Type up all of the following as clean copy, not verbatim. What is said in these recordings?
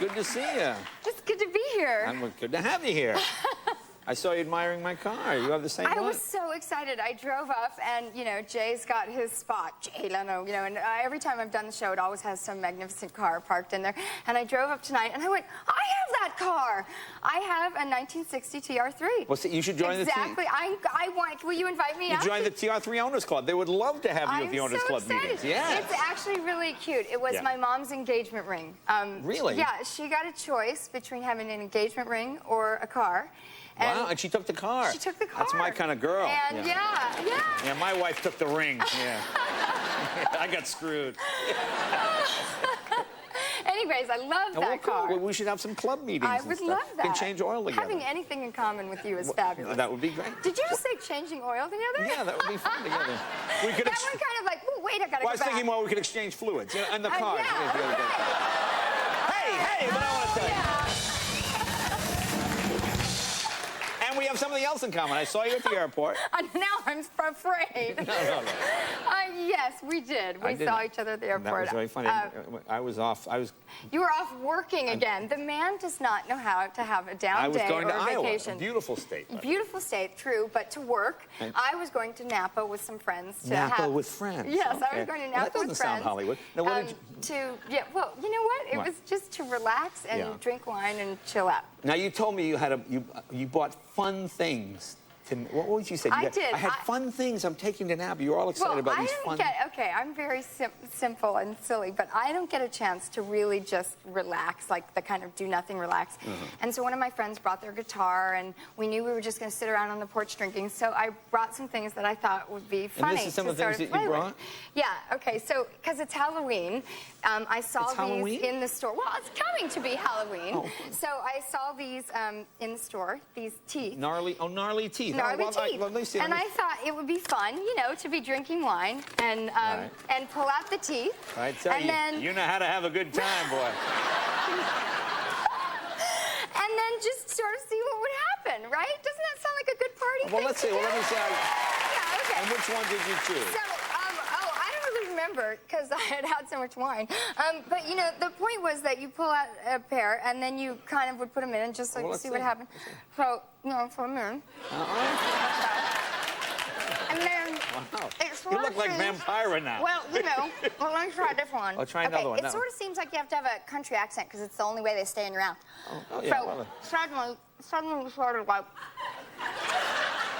good to see you. It's good to be here. Good to have you here. I saw you admiring my car. You have the same one? I was so excited. I drove up, and, you know, Jay's got his spot. Jay Leno, you know, and every time I've done the show, it always has some magnificent car parked in there. And I drove up tonight, and I went, I have that car. I have a 1960 TR3. Well, see, you should join exactly. I want, will you invite me out? Join the TR3 Owners Club. They would love to have you at the Owners Club meetings. Yeah. It's actually really cute. It was my mom's engagement ring. Really? Yeah, she got a choice between having an engagement ring or a car. Wow, and she took the car. She took the car. That's my kind of girl. And yeah, my wife took the ring. Yeah. I got screwed. Anyways, I love that car. Well, we should have some club meetings. I would love that. We can change oil together. Having anything in common with you is fabulous. That would be great. Did you just say changing oil together? Yeah, that would be fun together. We could that one kind of like, oh, wait, I gotta go back. I was thinking more we could exchange fluids, you know, and the cars. Yeah, Hey, what I want to tell you. And we have something else in common. I saw you at the airport. Now I'm afraid. No. Yes, we did. We saw each other at the airport. That was very funny. I was off. You were off working again. The man does not know how to have a down day or a vacation. Iowa, beautiful state. Right? Beautiful state, true, but to work. I was going to Napa with some friends. Napa with friends? Yes, okay. I was going to Napa with friends. That doesn't sound Hollywood. Now, what did you... well, you know what? It was just to relax and drink wine and chill out. Now, you told me you had you bought fun things. What would you say? I did. I had fun things I'm taking to Napa. You were all excited about these fun... Okay, I'm very simple and silly, but I don't get a chance to really just relax, like the kind of do-nothing relax. And so one of my friends brought their guitar, and we knew we were just going to sit around on the porch drinking, so I brought some things that I thought would be funny. And this is some of the things that you brought? Yeah, okay, so, because it's Halloween, I saw these in the store. Well, it's coming to be Halloween. Oh. So I saw these in the store, these teeth. Gnarly teeth. Gnarly teeth. And I thought it would be fun, you know, to be drinking wine and pull out the teeth. I tell you, you know how to have a good time, boy. And then just sort of see what would happen, right? Doesn't that sound like a good party? Well, let's see. Well, let me see. Yeah, okay. And which one did you choose? So, I don't really remember because I had had so much wine. But, you know, the point was that you pull out a pair and then you kind of would put them in and just like see what happened. So, you know, put them in. And then you look like Vampira now. Well, you know, let me try this one. I'll try another one. It sort of seems like you have to have a country accent because it's the only way they stay in your mouth. Yeah, so suddenly sort of like,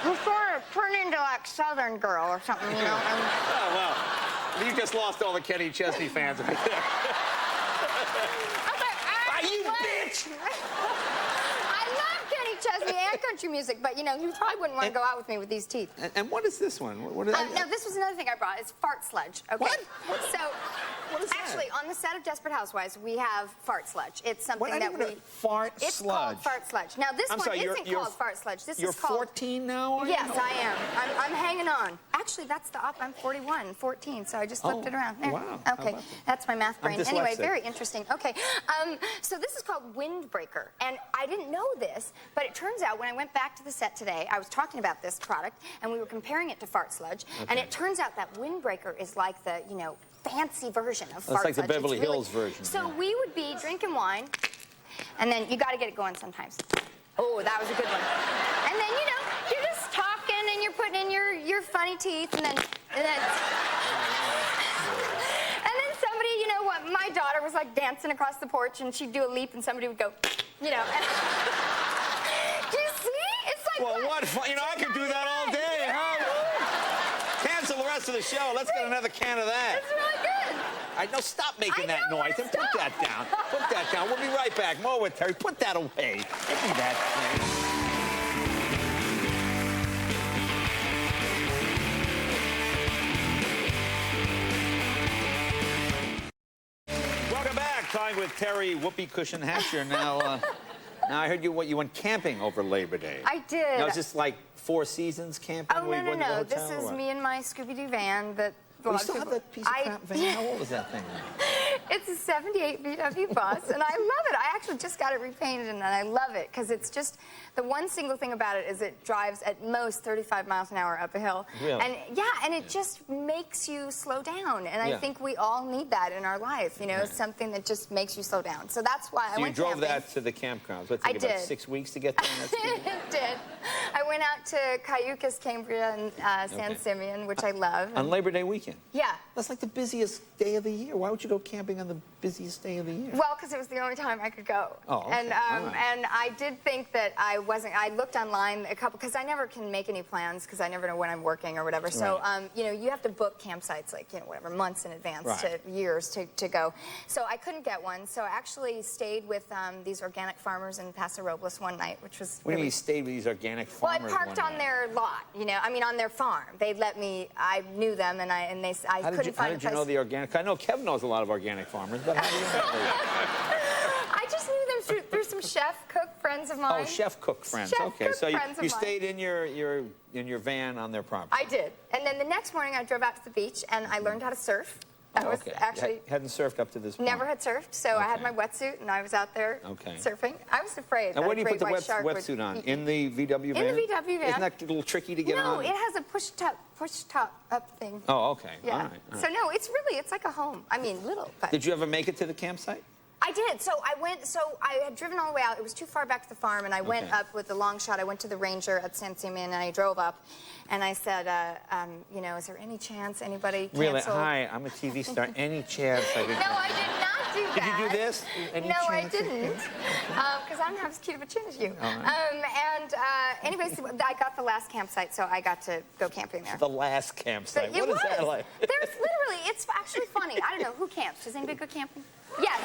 you sort of turn into like Southern girl or something, you know. Oh, well, you just lost all the Kenny Chesney fans right there. You bitch! Chesney and country music, but you know, you probably wouldn't want to go out with me with these teeth. And what is this one? What is no, this was another thing I brought. It's fart sludge. Okay. What? So, actually, on the set of Desperate Housewives, we have fart sludge. It's something that we... Fart sludge? It's called fart sludge. Now, this one isn't called fart sludge. This is called... You're 14 now, are you? Yes, I am. I'm hanging on. Actually, that's the up. I'm 41, 14, so I just flipped it around. There. Wow. Okay, that's my math brain. Anyway, dyslexic. very interesting. Okay, so this is called Windbreaker, and I didn't know this, but it turns out when I went back to the set today, I was talking about this product, and we were comparing it to fart sludge, and it turns out that Windbreaker is like the, you know, fancy version of fart sludge. It's like the Beverly Hills version. So we would be drinking wine, and then you got to get it going sometimes. Oh, that was a good one. And then, you know, you're just talking, and you're putting in your funny teeth, and then somebody, you know what, my daughter was like dancing across the porch, and she'd do a leap, and somebody would go, you know. Do you see? It's like, well, what fun. You know, I could do that all day, huh? Cancel the rest of the show. Let's get another can of that. It's really good. No, stop making that noise and put that down. Put that down. We'll be right back. More with Terry. Put that away. Give me that thing. Welcome back. Talking with Terry Whoopee Cushion Hatcher. Now, now I heard you went camping over Labor Day. I did. Now, is this like Four Seasons camping? Oh, no. This is me and my Scooby-Doo van that... You still have that piece of crap van? How old is that thing? It's a 78 VW bus, and I love it. I actually just got it repainted, and I love it because it's just the one single thing about it is it drives at most 35 miles an hour up a hill. Really? And yeah, and it just makes you slow down, and I think we all need that in our life. You know, something that just makes you slow down. So that's why I went camping. You drove that to the campgrounds. What, I took about did. 6 weeks to get there? It did. I went out to Cayucas, Cambria, and San Simeon, which I love. On Labor Day weekend? Yeah. That's like the busiest day of the year. Why would you go camping on the busiest day of the year? Well, because it was the only time I could go. Oh, okay. And and I did think that I wasn't. I looked online a couple because I never can make any plans because I never know when I'm working or whatever. So you know, you have to book campsites like whatever months in advance to years to go. So I couldn't get one. So I actually stayed with these organic farmers in Paso Robles one night, which was. When you stayed with these organic farmers? Well, I parked on their lot. You know, I mean on their farm. They let me. I knew them, and I couldn't find a place. How did you know the organic? I know Kevin knows a lot of organic farmers, but how do you know them? I just knew them through some chef cook friends of mine. Oh, chef cook friends. Chef okay, cook so friends of you mine. stayed in your van on their property. I did, and then the next morning I drove out to the beach and I learned how to surf. That was actually hadn't surfed up to this point. never had surfed, so I had my wetsuit and I was out there surfing. I was afraid. And where do you put the wetsuit wetsuit on? In the VW van? In the VW van. Isn't that a little tricky to get on? No, it has a push top up thing. Oh, okay. Yeah. All right. So no, it's like a home. I mean, little. But Did you ever make it to the campsite? I did. So I had driven all the way out. It was too far back to the farm, and I went up with the long shot. I went to the ranger at San Simeon, and I drove up, and I said, you know, is there any chance anybody canceled? Really? Hi, I'm a TV star. Any chance I could... No, I did not do that. Did you do this? Any no, I chance? didn't, because I don't have as cute of a chin as you. Anyways, I got the last campsite, so I got to go camping there. The last campsite. But What is that like? There's literally, it's actually funny. I don't know, who camps? Does anybody go camping? Yes.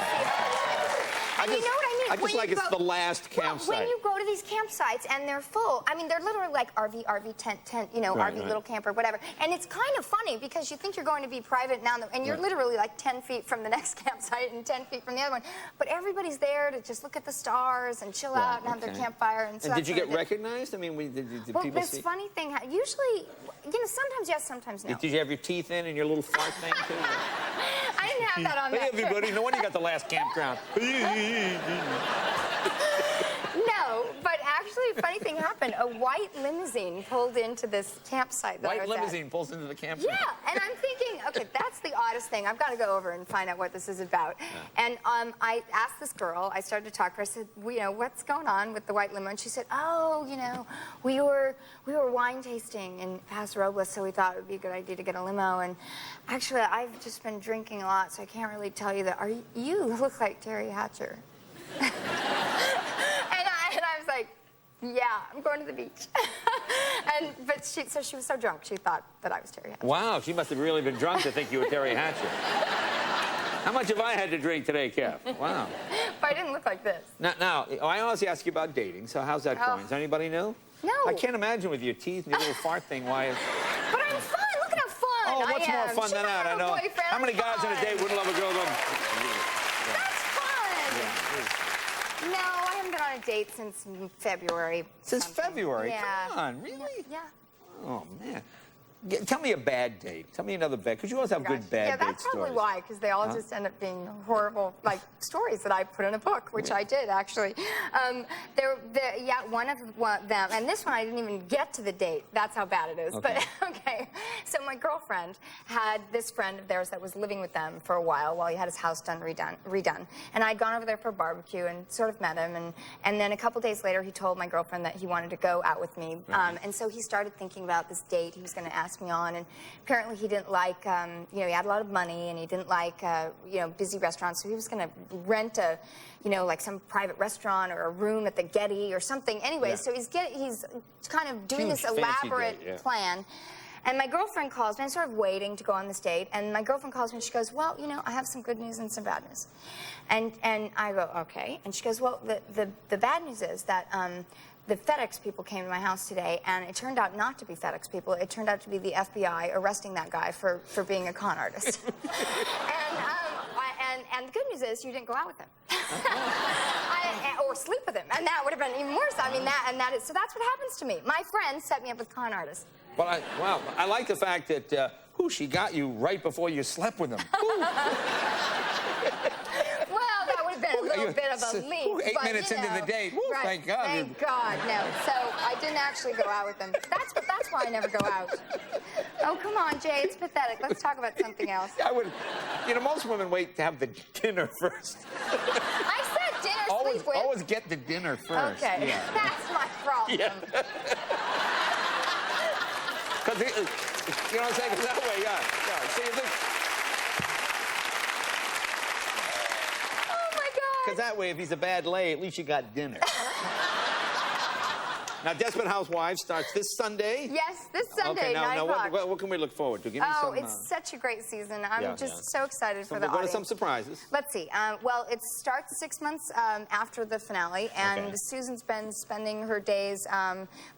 And you know what I mean? I just like it's the last campsite. Well, when you go to these campsites and they're full, I mean, they're literally like RV, tent, you know, RV little camper, whatever. And it's kind of funny because you think you're going to be private now, and you're literally like 10 feet from the next campsite and 10 feet from the other one. But everybody's there to just look at the stars and chill out and have their campfire. And, so did you get recognized? I mean, did people see? Well, this funny thing, usually, you know, sometimes yes, sometimes no. Did you have your teeth in and your little fart thing too? I didn't have that on that Hey, everybody, no wonder you got the last campground. No, but actually, a funny thing happened. A white limousine pulled into this campsite that I was White limousine pulls into the campsite. Yeah, and I'm thinking, okay, that's the oddest thing. I've got to go over and find out what this is about. And I asked this girl, I started to talk to her, I said, well, you know, what's going on with the white limo? And she said, oh, you know, we were wine tasting in Paso Robles, so we thought it would be a good idea to get a limo. And actually, I've just been drinking a lot, so I can't really tell you that. You look like Teri Hatcher. And I was like, yeah, I'm going to the beach. So she was so drunk, she thought that I was Teri Hatcher. Wow, she must have really been drunk to think you were Teri Hatcher. How much have I had to drink today, Kev? Wow. But I didn't look like this. Now, I always ask you about dating, so how's that going? Is anybody new? No. I can't imagine with your teeth and your little fart thing why... But I'm fun. Look at how fun I am. what's more fun than that? I know. How many guys on a date wouldn't love a girl going... That's fun. No, I haven't been on a date since February. Since February? Yeah. Come on, really? Yeah. Oh, man. Tell me a bad date. Tell me another bad, because you always have good bad date stories. Yeah, that's probably why, because they all just end up being horrible, like, stories that I put in a book, which I did, actually. One of them, and this one I didn't even get to the date. That's how bad it is. Okay. But, okay, so my girlfriend had this friend of theirs that was living with them for a while he had his house redone. And I'd gone over there for a barbecue and sort of met him, and then a couple days later he told my girlfriend that he wanted to go out with me. And so he started thinking about this date he was going to ask me on, and apparently he didn't like, you know, he had a lot of money, and he didn't like, you know, busy restaurants, so he was going to rent a, you know, like some private restaurant or a room at the Getty or something. Anyway, so he's kind of doing this elaborate plan. And my girlfriend calls me. I'm sort of waiting to go on this date, and my girlfriend calls me, and she goes, well, you know, I have some good news and some bad news. And I go, okay. And she goes, well, the bad news is that the FedEx people came to my house today, and it turned out not to be FedEx people. It turned out to be the FBI arresting that guy for being a con artist. And the good news is you didn't go out with him. Or sleep with him, and that would have been even worse. I mean, so that's what happens to me. My friends set me up with con artists. Well, I like the fact that, she got you right before you slept with him. a bit of a leap. 8 but, minutes you know, into the date. Woo, right, thank God. Thank God, no. So I didn't actually go out with him. That's why I never go out. Oh, come on, Jay, it's pathetic. Let's talk about something else. I would, you know, most women wait to have the dinner first. I said dinner, sleep with. Always get the dinner first. Okay, Yeah. that's my problem. Yeah. Because, you know what I'm saying? 'Cause that way, yeah. So you think... Oh, my God. Because that way, if he's a bad lay, at least you got dinner. Now, Desperate Housewives starts this Sunday. Yes, this Sunday, okay, now, 9 o'clock. what can we look forward to? Give me some... It's such a great season. I'm just so excited for the What are audience. some surprises? Let's see. Well, it starts 6 months after the finale, and Susan's been spending her days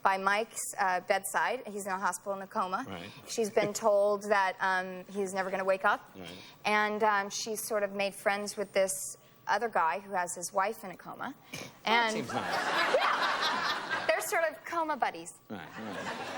by Mike's bedside. He's in a hospital in a coma. Right. She's been told that he's never going to wake up, and she's sort of made friends with this other guy who has his wife in a coma. That seems nice. Yeah. They're sort of coma buddies. Right.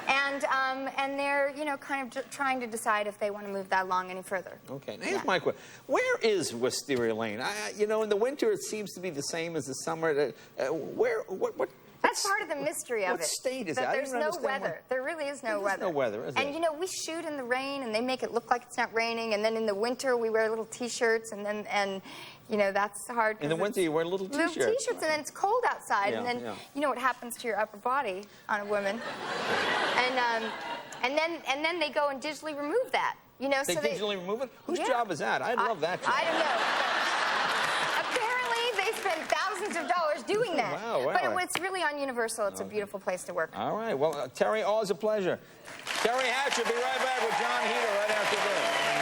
And they're, you know, kind of trying to decide if they want to move that along any further. Okay. Now, here's my question. Where is Wisteria Lane? You know, in the winter, it seems to be the same as the summer. What? That's part of the mystery of it. What state is that? that? There's no weather. There really is no weather. There's no weather, is there? And you know, we shoot in the rain, and they make it look like it's not raining. And then in the winter, we wear little T-shirts, and you know that's hard. In the winter, you wear little T-shirts. Little T-shirts, and then it's cold outside, and then yeah. you know what happens to your upper body on a woman. and then they go and digitally remove that. You know, They so digitally remove it? Whose job is that? I love that job. I don't know. Apparently, they spend thousands of dollars doing that. Wow. But it's really on Universal. It's a beautiful place to work. All right. Well, Teri, always a pleasure. Teri Hatcher, be right back with John Heater right after this.